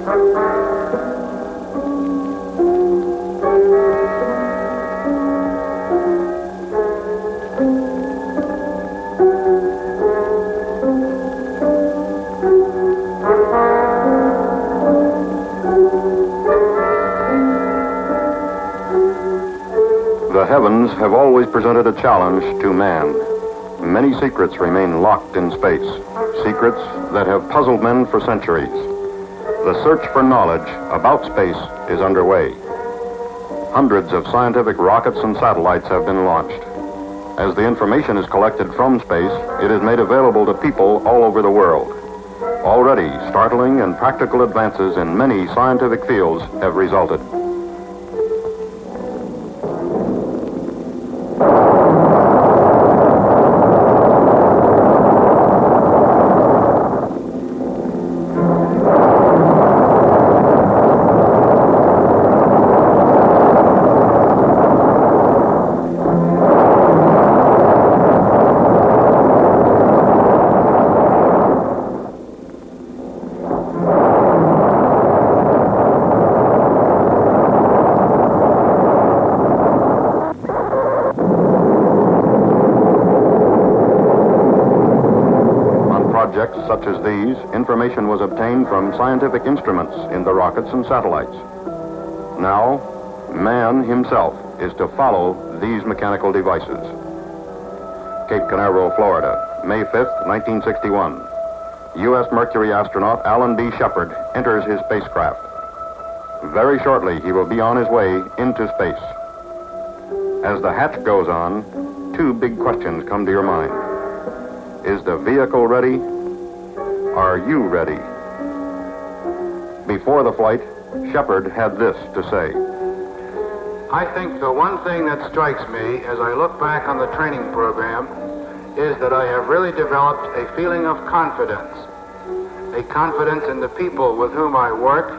The heavens have always presented a challenge to man. Many secrets remain locked in space, secrets that have puzzled men for centuries. The search for knowledge about space is underway. Hundreds of scientific rockets and satellites have been launched. As the information is collected from space, it is made available to people all over the world. Already, startling and practical advances in many scientific fields have resulted. Projects such as these, information was obtained from scientific instruments in the rockets and satellites. Now, man himself is to follow these mechanical devices. Cape Canaveral, Florida, May 5th, 1961. U.S. Mercury astronaut Alan B. Shepard enters his spacecraft. Very shortly, he will be on his way into space. As the hatch goes on, two big questions come to your mind. Is the vehicle ready? Are you ready? Before the flight, Shepard had this to say. I think the one thing that strikes me as I look back on the training program is that I have really developed a feeling of confidence. A confidence in the people with whom I work,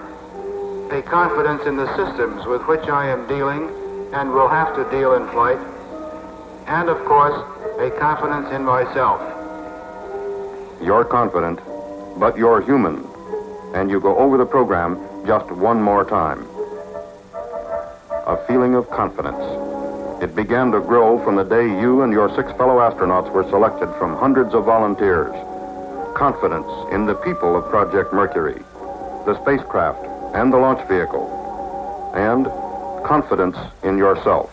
a confidence in the systems with which I am dealing and will have to deal in flight, and of course, a confidence in myself. You're confident, but you're human, and you go over the program just one more time. A feeling of confidence. It began to grow from the day you and your 6 fellow astronauts were selected from hundreds of volunteers. Confidence in the people of Project Mercury, the spacecraft, and the launch vehicle, and confidence in yourself.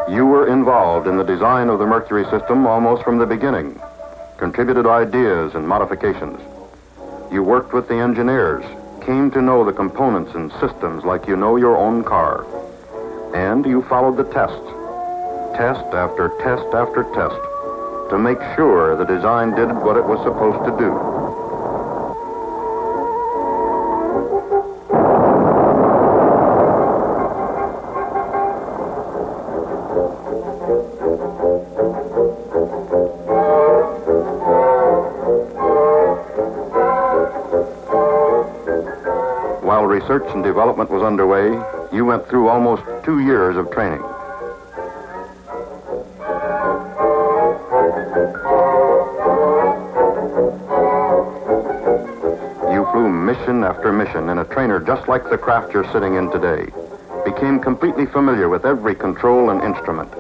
You were involved in the design of the Mercury system almost from the beginning, contributed ideas and modifications. You worked with the engineers, came to know the components and systems like you know your own car. And you followed the tests, test after test after test, to make sure the design did what it was supposed to do. While research and development was underway, you went through almost 2 years of training. You flew mission after mission in a trainer just like the craft you're sitting in today. Became completely familiar with every control and instrument.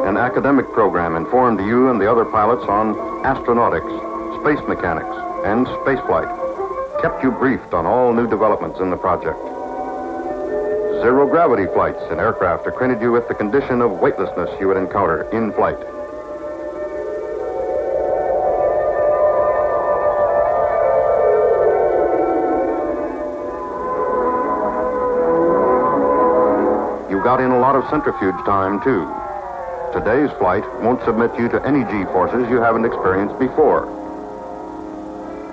An academic program informed you and the other pilots on astronautics, space mechanics, and spaceflight. Kept you briefed on all new developments in the project. Zero-gravity flights in aircraft acquainted you with the condition of weightlessness you would encounter in flight. You got in a lot of centrifuge time, too. Today's flight won't submit you to any G-forces you haven't experienced before.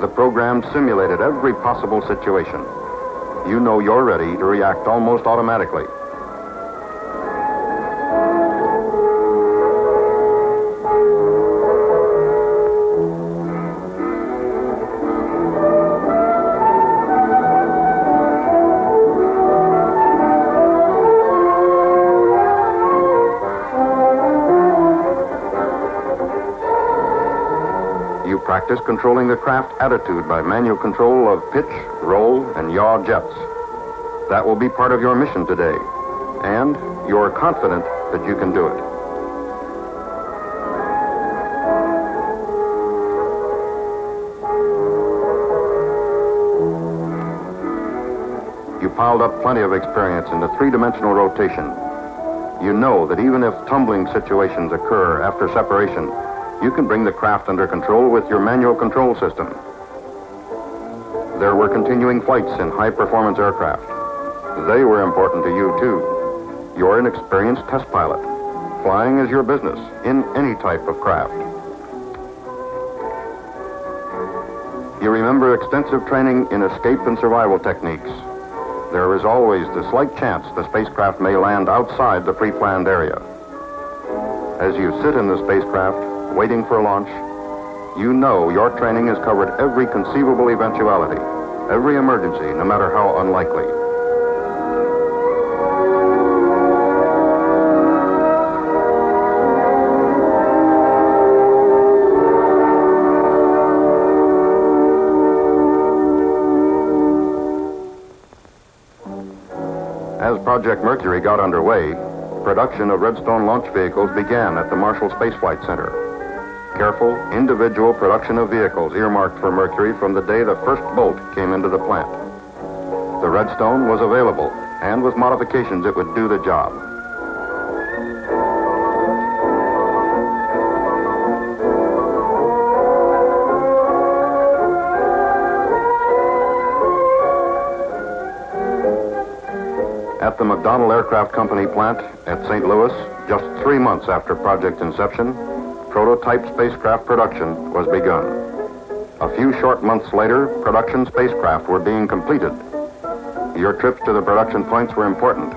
The program simulated every possible situation. You know you're ready to react almost automatically. practice controlling the craft attitude by manual control of pitch, roll, and yaw jets. That will be part of your mission today, and you're confident that you can do it. You piled up plenty of experience in the three-dimensional rotation. You know that even if tumbling situations occur after separation, you can bring the craft under control with your manual control system. There were continuing flights in high-performance aircraft. They were important to you, too. You're an experienced test pilot. Flying is your business in any type of craft. You remember extensive training in escape and survival techniques. There is always the slight chance the spacecraft may land outside the pre-planned area. As you sit in the spacecraft, waiting for launch, you know your training has covered every conceivable eventuality, every emergency, no matter how unlikely. As Project Mercury got underway, production of Redstone launch vehicles began at the Marshall Space Flight Center. Careful, individual production of vehicles earmarked for Mercury from the day the first bolt came into the plant. The Redstone was available, and with modifications it would do the job. At the McDonnell Aircraft Company plant at St. Louis, just 3 months after project inception, prototype spacecraft production was begun. A few short months later, production spacecraft were being completed. Your trips to the production points were important.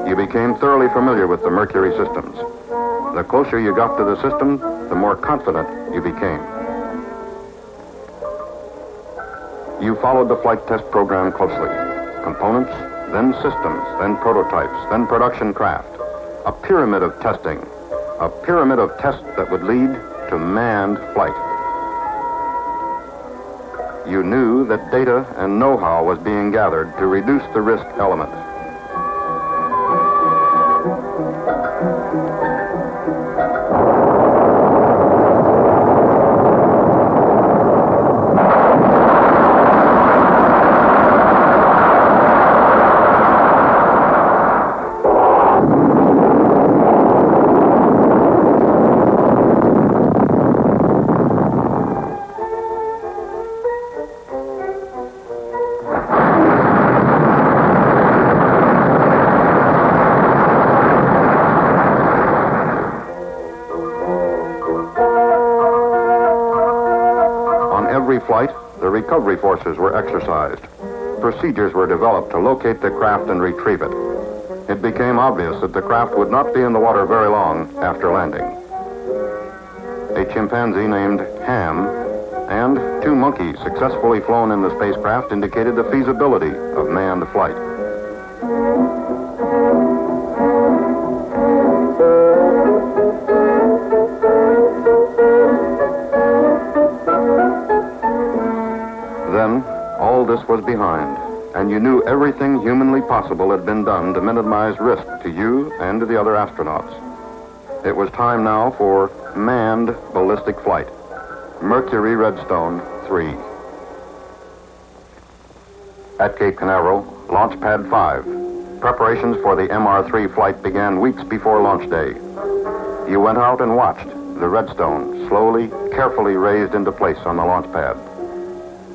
You became thoroughly familiar with the Mercury systems. The closer you got to the system, the more confident you became. You followed the flight test program closely. Components, then systems, then prototypes, then production craft. A pyramid of testing. A pyramid of tests that would lead to manned flight. You knew that data and know-how was being gathered to reduce the risk element. Flight, the recovery forces were exercised. Procedures were developed to locate the craft and retrieve it. It became obvious that the craft would not be in the water very long after landing. A chimpanzee named Ham and 2 monkeys successfully flown in the spacecraft indicated the feasibility of manned flight. Then, all this was behind, and you knew everything humanly possible had been done to minimize risk to you and to the other astronauts. It was time now for manned ballistic flight. Mercury Redstone 3. At Cape Canaveral, Launch Pad 5. Preparations for the MR3 flight began weeks before launch day. You went out and watched the Redstone slowly, carefully raised into place on the launch pad.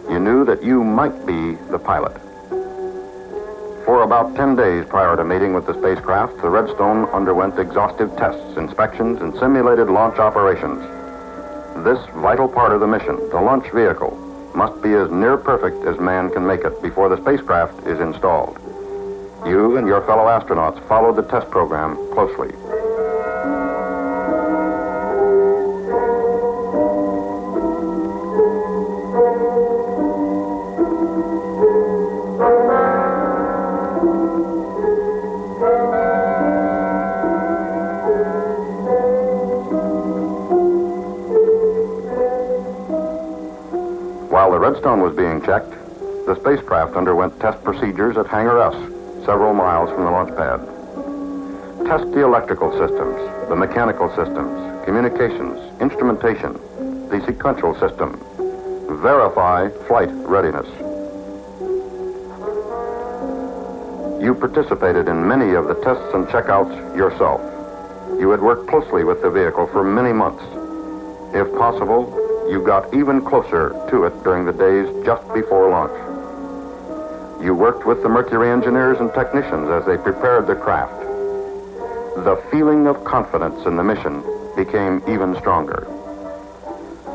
You knew that you might be the pilot. For about 10 days prior to mating with the spacecraft, the Redstone underwent exhaustive tests, inspections, and simulated launch operations. This vital part of the mission, the launch vehicle, must be as near perfect as man can make it before the spacecraft is installed. You and your fellow astronauts followed the test program closely. Redstone was being checked, the spacecraft underwent test procedures at Hangar S, several miles from the launch pad. Test the electrical systems, the mechanical systems, communications, instrumentation, the sequential system. Verify flight readiness. You participated in many of the tests and checkouts yourself. You had worked closely with the vehicle for many months. If possible, you got even closer to it during the days just before launch. You worked with the Mercury engineers and technicians as they prepared the craft. The feeling of confidence in the mission became even stronger.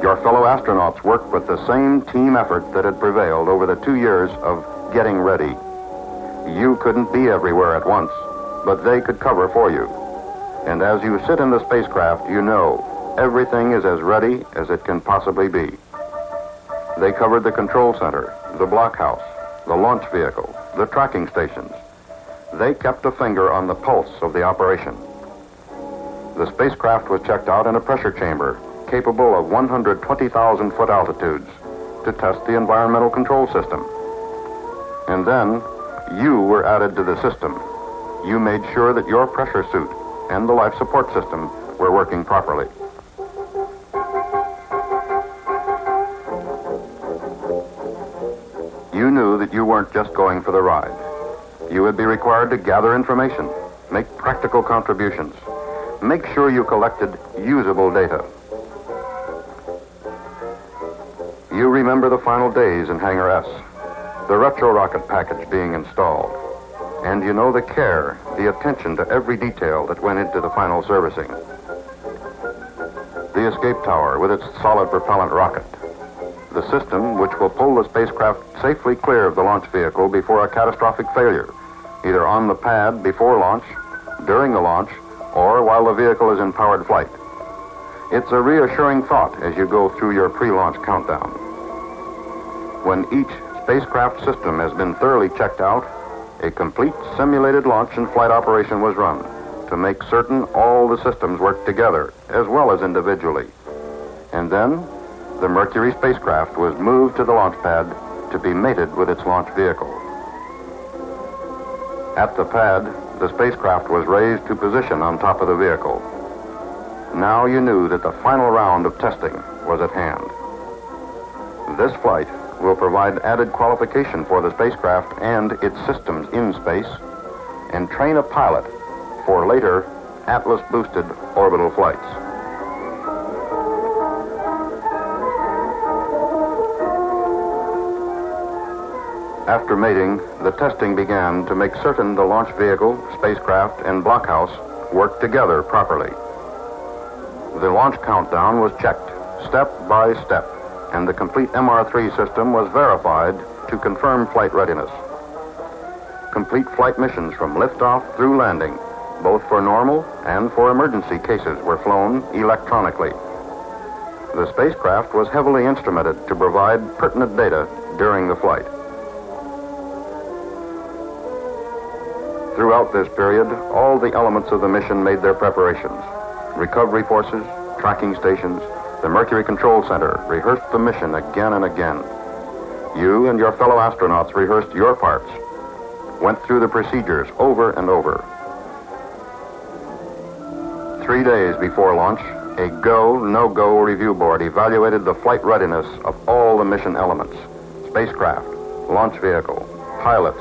Your fellow astronauts worked with the same team effort that had prevailed over the 2 years of getting ready. You couldn't be everywhere at once, but they could cover for you. And as you sit in the spacecraft, you know everything is as ready as it can possibly be. They covered the control center, the blockhouse, the launch vehicle, the tracking stations. They kept a finger on the pulse of the operation. The spacecraft was checked out in a pressure chamber capable of 120,000 foot altitudes to test the environmental control system. And then you were added to the system. You made sure that your pressure suit and the life support system were working properly. You knew that you weren't just going for the ride. You would be required to gather information, make practical contributions, make sure you collected usable data. You remember the final days in Hangar S, the retro rocket package being installed, and you know the care, the attention to every detail that went into the final servicing. The escape tower with its solid propellant rocket, the system which will pull the spacecraft safely clear of the launch vehicle before a catastrophic failure, either on the pad before launch, during the launch, or while the vehicle is in powered flight. It's a reassuring thought as you go through your pre-launch countdown. When each spacecraft system has been thoroughly checked out, a complete simulated launch and flight operation was run to make certain all the systems worked together as well as individually. And then the Mercury spacecraft was moved to the launch pad to be mated with its launch vehicle. At the pad, the spacecraft was raised to position on top of the vehicle. Now you knew that the final round of testing was at hand. This flight will provide added qualification for the spacecraft and its systems in space and train a pilot for later Atlas-boosted orbital flights. After mating, the testing began to make certain the launch vehicle, spacecraft, and blockhouse worked together properly. The launch countdown was checked step by step, and the complete MR3 system was verified to confirm flight readiness. Complete flight missions from liftoff through landing, both for normal and for emergency cases, were flown electronically. The spacecraft was heavily instrumented to provide pertinent data during the flight. Throughout this period, all the elements of the mission made their preparations. Recovery forces, tracking stations, the Mercury Control Center rehearsed the mission again and again. You and your fellow astronauts rehearsed your parts, went through the procedures over and over. 3 days before launch, a go, no-go review board evaluated the flight readiness of all the mission elements: spacecraft, launch vehicle, pilots,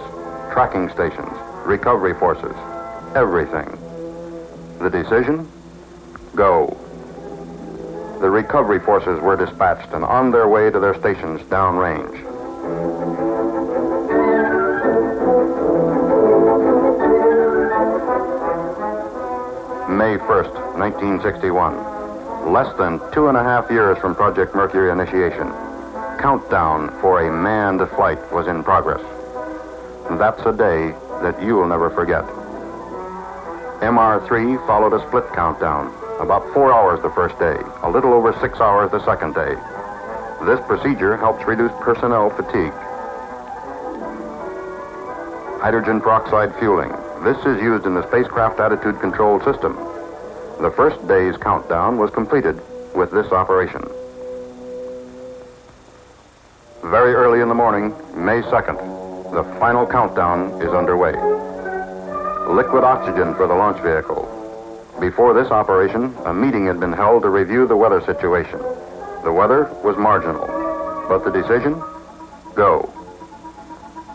tracking stations, recovery forces, everything. The decision? Go. The recovery forces were dispatched and on their way to their stations downrange. May 1st, 1961. Less than 2.5 years from Project Mercury initiation. Countdown for a manned flight was in progress. That's a day that you will never forget. MR3 followed a split countdown, about 4 hours the first day, a little over 6 hours the second day. This procedure helps reduce personnel fatigue. Hydrogen peroxide fueling. This is used in the spacecraft attitude control system. The first day's countdown was completed with this operation. Very early in the morning, May 2nd, the final countdown is underway. Liquid oxygen for the launch vehicle. Before this operation, a meeting had been held to review the weather situation. The weather was marginal, but the decision? Go.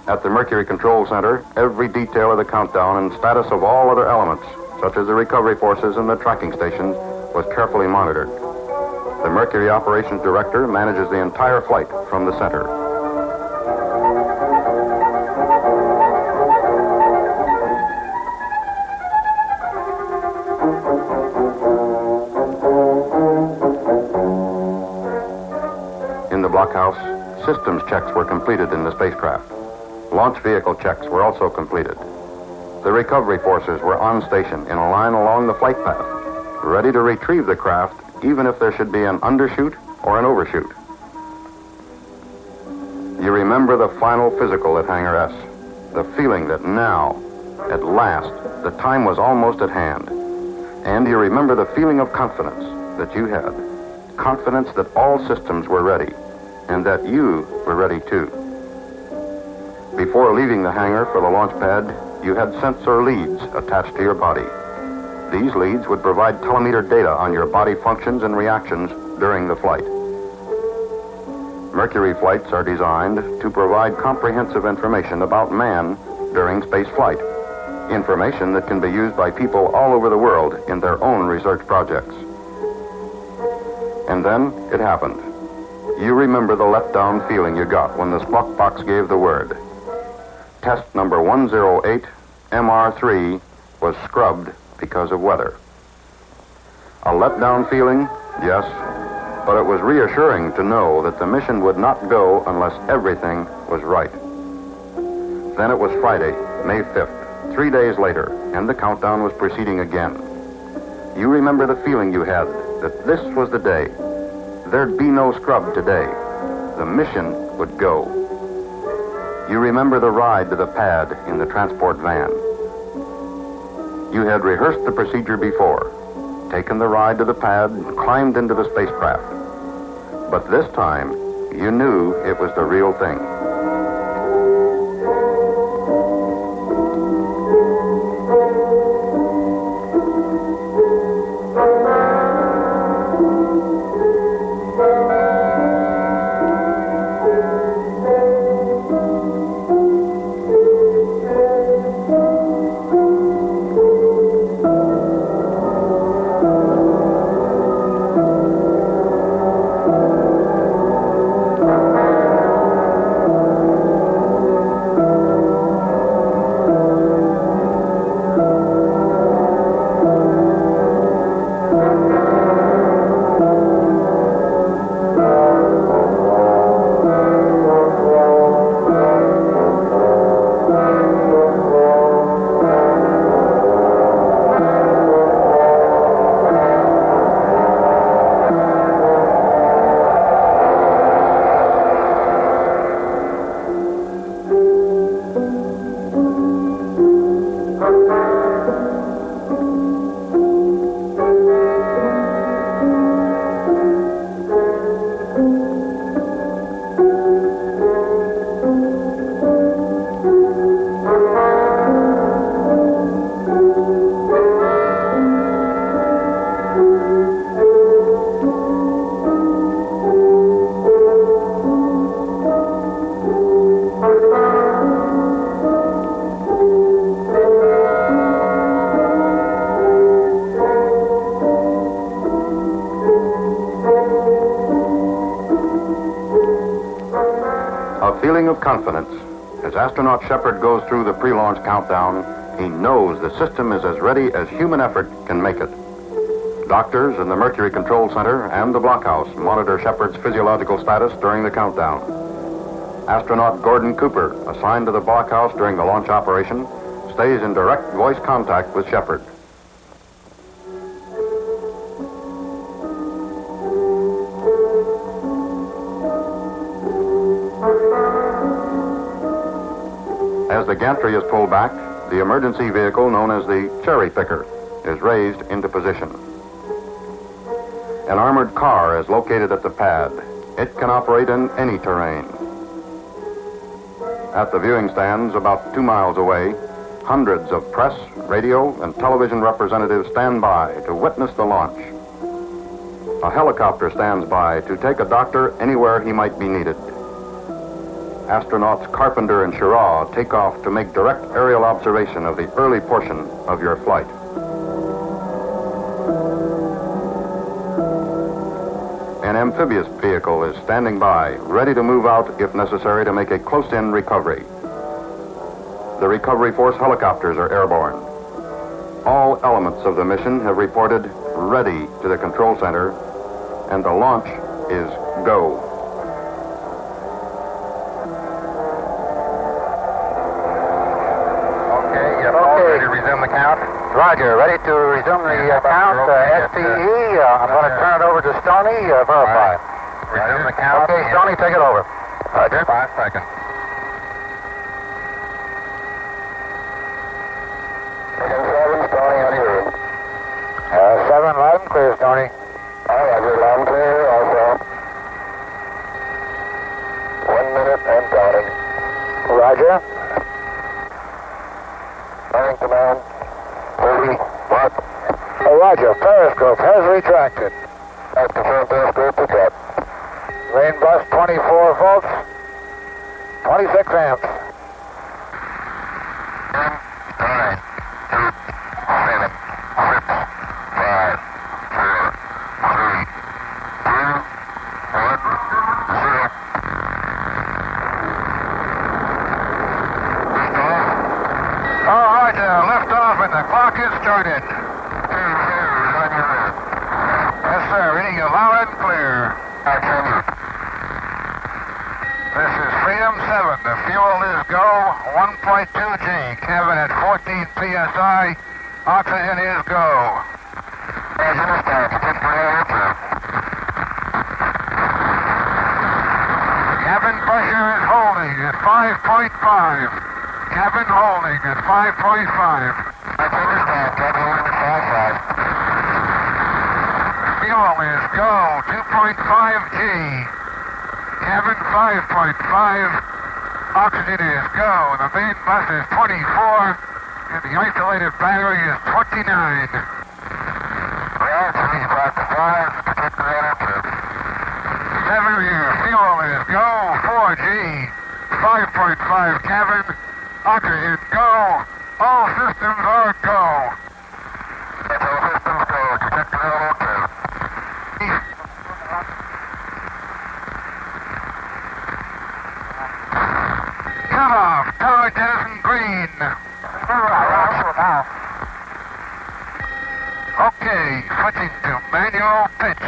At the Mercury Control Center, every detail of the countdown and status of all other elements, such as the recovery forces and the tracking stations, was carefully monitored. The Mercury Operations Director manages the entire flight from the center. In the blockhouse, systems checks were completed in the spacecraft. Launch vehicle checks were also completed. The recovery forces were on station in a line along the flight path, ready to retrieve the craft even if there should be an undershoot or an overshoot. You remember the final physical at Hangar S, the feeling that now, at last, the time was almost at hand. And you remember the feeling of confidence that you had, confidence that all systems were ready, and that you were ready too. Before leaving the hangar for the launch pad, you had sensor leads attached to your body. These leads would provide telemeter data on your body functions and reactions during the flight. Mercury flights are designed to provide comprehensive information about man during space flight, information that can be used by people all over the world in their own research projects. And then it happened. You remember the let-down feeling you got when the squawk box gave the word. Test number 108, MR3, was scrubbed because of weather. A let-down feeling, yes, but it was reassuring to know that the mission would not go unless everything was right. Then it was Friday, May 5th, 3 days later, and the countdown was proceeding again. You remember the feeling you had that this was the day. There'd be no scrub today. The mission would go. You remember the ride to the pad in the transport van. You had rehearsed the procedure before, taken the ride to the pad, and climbed into the spacecraft. But this time, you knew it was the real thing. Feeling of confidence. As astronaut Shepard goes through the pre-launch countdown, he knows the system is as ready as human effort can make it. Doctors in the Mercury Control Center and the blockhouse monitor Shepard's physiological status during the countdown. Astronaut Gordon Cooper, assigned to the blockhouse during the launch operation, stays in direct voice contact with Shepard. As the gantry is pulled back, the emergency vehicle known as the cherry picker is raised into position. An armored car is located at the pad. It can operate in any terrain. At the viewing stands about 2 miles away, hundreds of press, radio, and television representatives stand by to witness the launch. A helicopter stands by to take a doctor anywhere he might be needed. Astronauts Carpenter and Schirra take off to make direct aerial observation of the early portion of your flight. An amphibious vehicle is standing by, ready to move out if necessary to make a close-in recovery. The recovery force helicopters are airborne. All elements of the mission have reported ready to the control center, and the launch is go. Okay, to resume the count. Roger, ready to resume the count. STE, I'm going to turn it over to Stoney, verify. Resume the count. Okay, Stoney, take it over. Roger. 5 seconds. Stoney, on your 7, loud and clear, Stoney. Roger, loud and clear, also. 1 minute and counting. Roger. Running command. 30, what? Roger, periscope has retracted. That's confirmed periscope pick up. Main bus 24 volts, 26 amps. 10, 9, 8, 7, 6, 5, 4, 3, 2, 1, 0. All right, lift off and the clock is started. Yes, sir, reading you loud and clear. This is Freedom 7. The fuel is go, 1.2 G. Cabin at 14 PSI. Oxygen is go. Cabin pressure is holding at 5.5. Cabin holding at 5.5. Fuel is go, 2.5 G. Cabin 5.5. Oxygen is go. The main bus is 24, and the isolated battery is 29. Seven here. Fuel is go, 4G. 5.5 cabin. Oxygen go. All systems are go. All systems go. Detect the okay. Cut off. Tower jettison green. Okay, switching to manual pitch.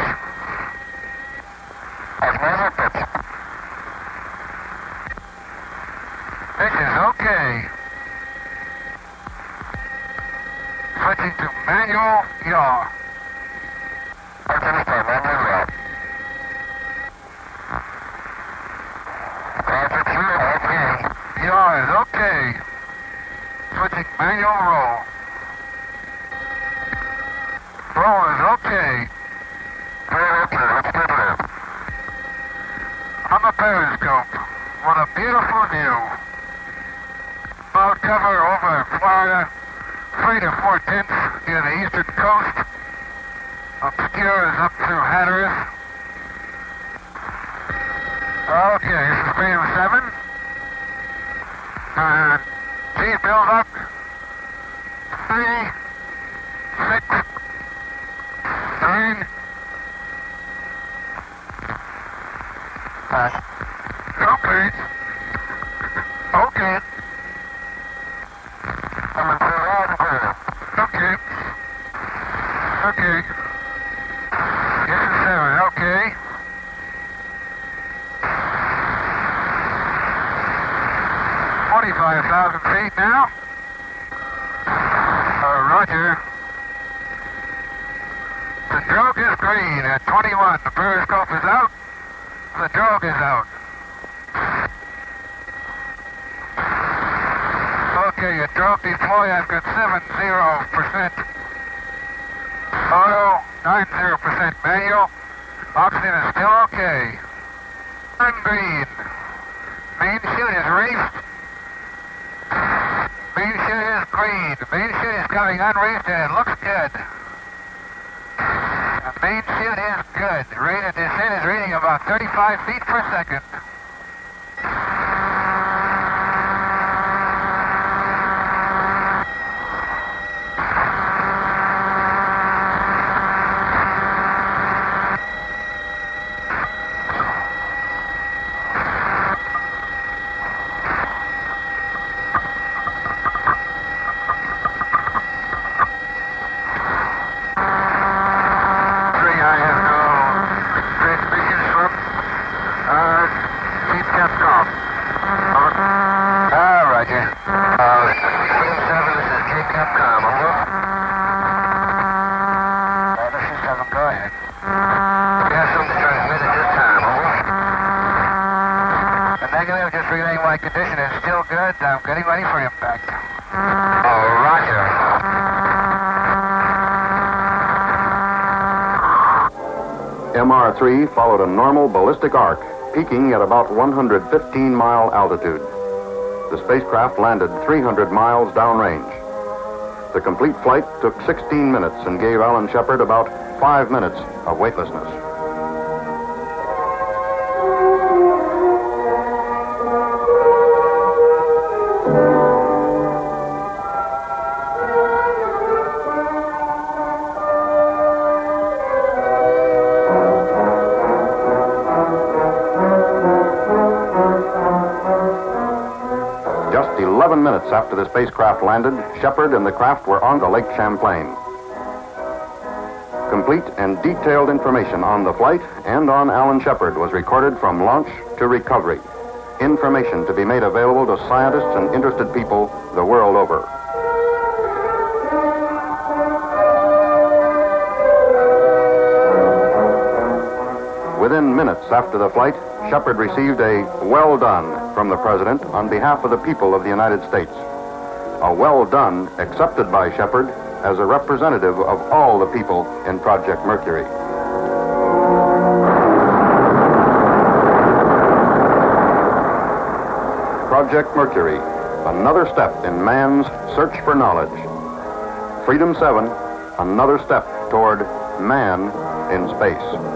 Manual pitch. Pitch is okay. Switching to manual yaw. Manual yaw. Okay. Yaw is okay. Switching manual roll. Roll is okay. On the periscope, what a beautiful view. Cloud cover over Florida, 3 to 4/10 near the eastern coast. Obscures up through Hatteras. Okay, this is Freedom 7. G build up. 3, 6, 9. Okay. Okay. Okay. Okay. This is 7. Okay. 45,000 feet now. Roger. The drogue is green at 21. The periscope is out. The drogue is out. Okay, your drogue deploy, I've got 70%. Auto, 90% manual. Oxygen is still okay. And green. Main chute is raced. Main chute is green. Main chute is coming unreefed and it looks good. The main chute is good. The rate of descent is reading about 35 feet per second. My condition is still good. I'm getting ready for impact. Oh, roger. MR3 followed a normal ballistic arc, peaking at about 115-mile altitude. The spacecraft landed 300 miles downrange. The complete flight took 16 minutes and gave Alan Shepard about 5 minutes of weightlessness. Just 11 minutes after the spacecraft landed, Shepard and the craft were on to Lake Champlain. Complete and detailed information on the flight and on Alan Shepard was recorded from launch to recovery. Information to be made available to scientists and interested people the world over. Within minutes after the flight, Shepard received a "well done" from the President on behalf of the people of the United States. A "well done" accepted by Shepard as a representative of all the people in Project Mercury. Project Mercury, another step in man's search for knowledge. Freedom 7, another step toward man in space.